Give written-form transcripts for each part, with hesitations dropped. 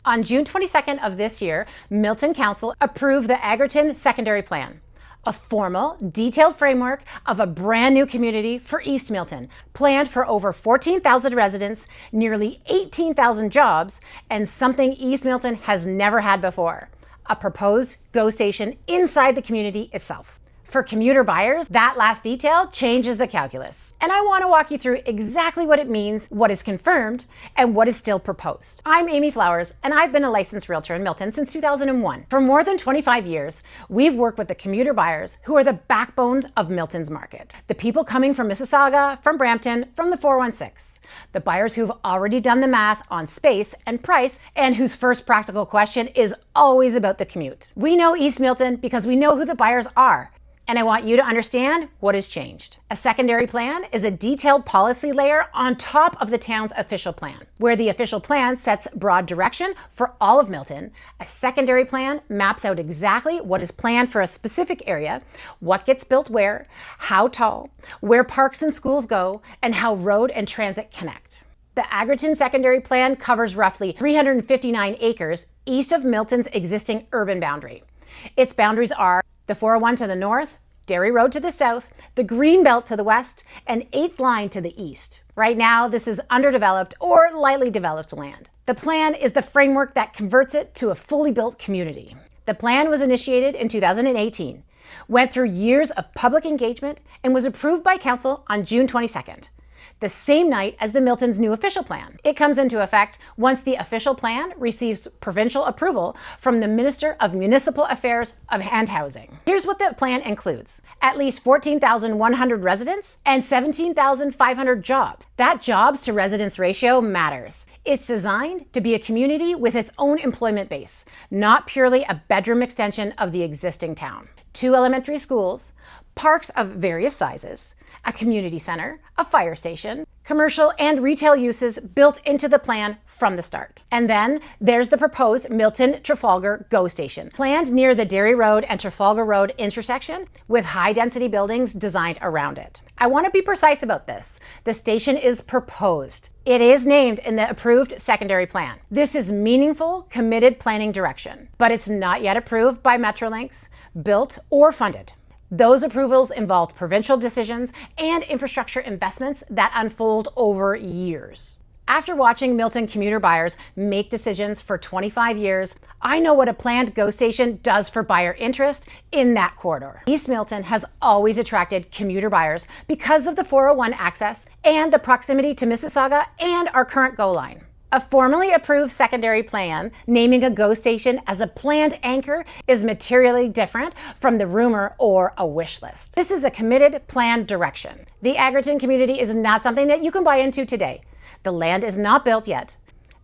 On June 22nd of this year, Milton Council approved the Agerton Secondary Plan, a formal, detailed framework of a brand new community for East Milton, planned for over 14,000 residents, nearly 18,000 jobs, and something East Milton has never had before, a proposed GO Station inside the community itself. For commuter buyers, that last detail changes the calculus. And I want to walk you through exactly what it means, what is confirmed, and what is still proposed. I'm Amy Flowers, and I've been a licensed realtor in Milton since 2001. For more than 25 years, we've worked with the commuter buyers who are the backbone of Milton's market. The people coming from Mississauga, from Brampton, from the 416. The buyers who've already done the math on space and price, and whose first practical question is always about the commute. We know East Milton because we know who the buyers are. And I want you to understand what has changed. A secondary plan is a detailed policy layer on top of the town's official plan. Where the official plan sets broad direction for all of Milton, a secondary plan maps out exactly what is planned for a specific area, what gets built where, how tall, where parks and schools go, and how road and transit connect. The Agerton Secondary Plan covers roughly 359 acres east of Milton's existing urban boundary. Its boundaries are the 401 to the north, Derry Road to the south, the Greenbelt to the west, and 8th Line to the east. Right now, this is underdeveloped or lightly developed land. The plan is the framework that converts it to a fully built community. The plan was initiated in 2018, went through years of public engagement, and was approved by Council on June 22nd. The same night as the Milton's new official plan. It comes into effect once the official plan receives provincial approval from the Minister of Municipal Affairs and Housing. Here's what the plan includes. At least 14,100 residents and 17,500 jobs. That jobs to residents ratio matters. It's designed to be a community with its own employment base, not purely a bedroom extension of the existing town. 2 elementary schools, parks of various sizes, a community center, a fire station, commercial and retail uses built into the plan from the start. And then there's the proposed Milton Trafalgar GO Station, planned near the Derry Road and Trafalgar Road intersection with high-density buildings designed around it. I want to be precise about this. The station is proposed. It is named in the approved secondary plan. This is meaningful, committed planning direction, but it's not yet approved by Metrolinx, built, or funded. Those approvals involved provincial decisions and infrastructure investments that unfold over years. After watching Milton commuter buyers make decisions for 25 years, I know what a planned GO Station does for buyer interest in that corridor. East Milton has always attracted commuter buyers because of the 401 access and the proximity to Mississauga and our current GO line. A formally approved secondary plan naming a GO Station as a planned anchor is materially different from the rumor or a wish list. This is a committed planned direction. The Agerton community is not something that you can buy into today. The land is not built yet.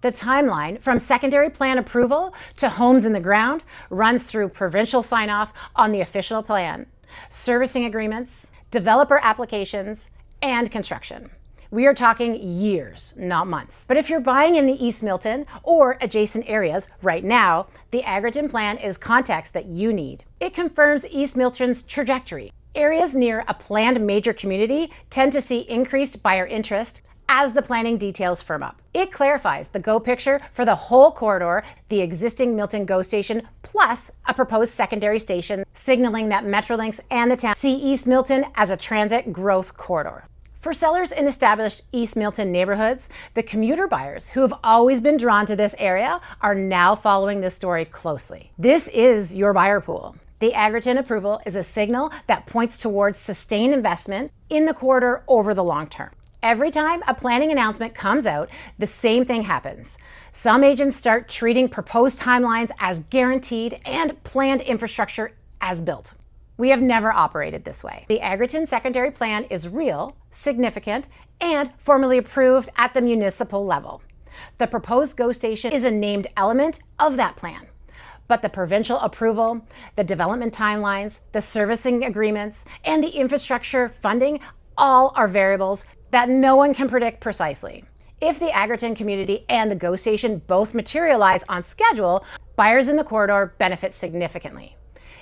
The timeline from secondary plan approval to homes in the ground runs through provincial sign-off on the official plan, servicing agreements, developer applications, and construction. We are talking years, not months. But if you're buying in the East Milton or adjacent areas right now, the Agerton plan is context that you need. It confirms East Milton's trajectory. Areas near a planned major community tend to see increased buyer interest as the planning details firm up. It clarifies the GO picture for the whole corridor, the existing Milton GO Station, plus a proposed secondary station, signaling that Metrolinx and the town see East Milton as a transit growth corridor. For sellers in established East Milton neighborhoods, the commuter buyers who have always been drawn to this area are now following this story closely. This is your buyer pool. The Agerton approval is a signal that points towards sustained investment in the corridor over the long term. Every time a planning announcement comes out, the same thing happens. Some agents start treating proposed timelines as guaranteed and planned infrastructure as built. We have never operated this way. The Agerton Secondary Plan is real, significant, and formally approved at the municipal level. The proposed GO Station is a named element of that plan. But the provincial approval, the development timelines, the servicing agreements, and the infrastructure funding all are variables that no one can predict precisely. If the Agerton community and the GO Station both materialize on schedule, buyers in the corridor benefit significantly.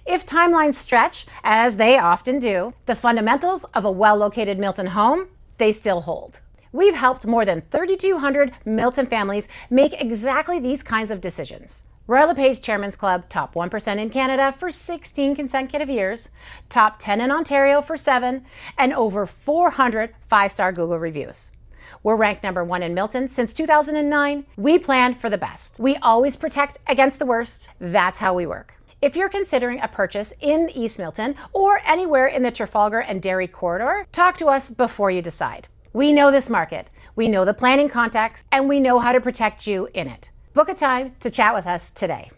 If timelines stretch, as they often do, the fundamentals of a well-located Milton home, they still hold. We've helped more than 3,200 Milton families make exactly these kinds of decisions. Royal LePage Chairman's Club, top 1% in Canada for 16 consecutive years, top 10 in Ontario for 7, and over 400 5-star Google reviews. We're ranked number 1 in Milton since 2009. We plan for the best. We always protect against the worst. That's how we work. If you're considering a purchase in East Milton or anywhere in the Trafalgar and Derry corridor, talk to us before you decide. We know this market, we know the planning context, and we know how to protect you in it. Book a time to chat with us today.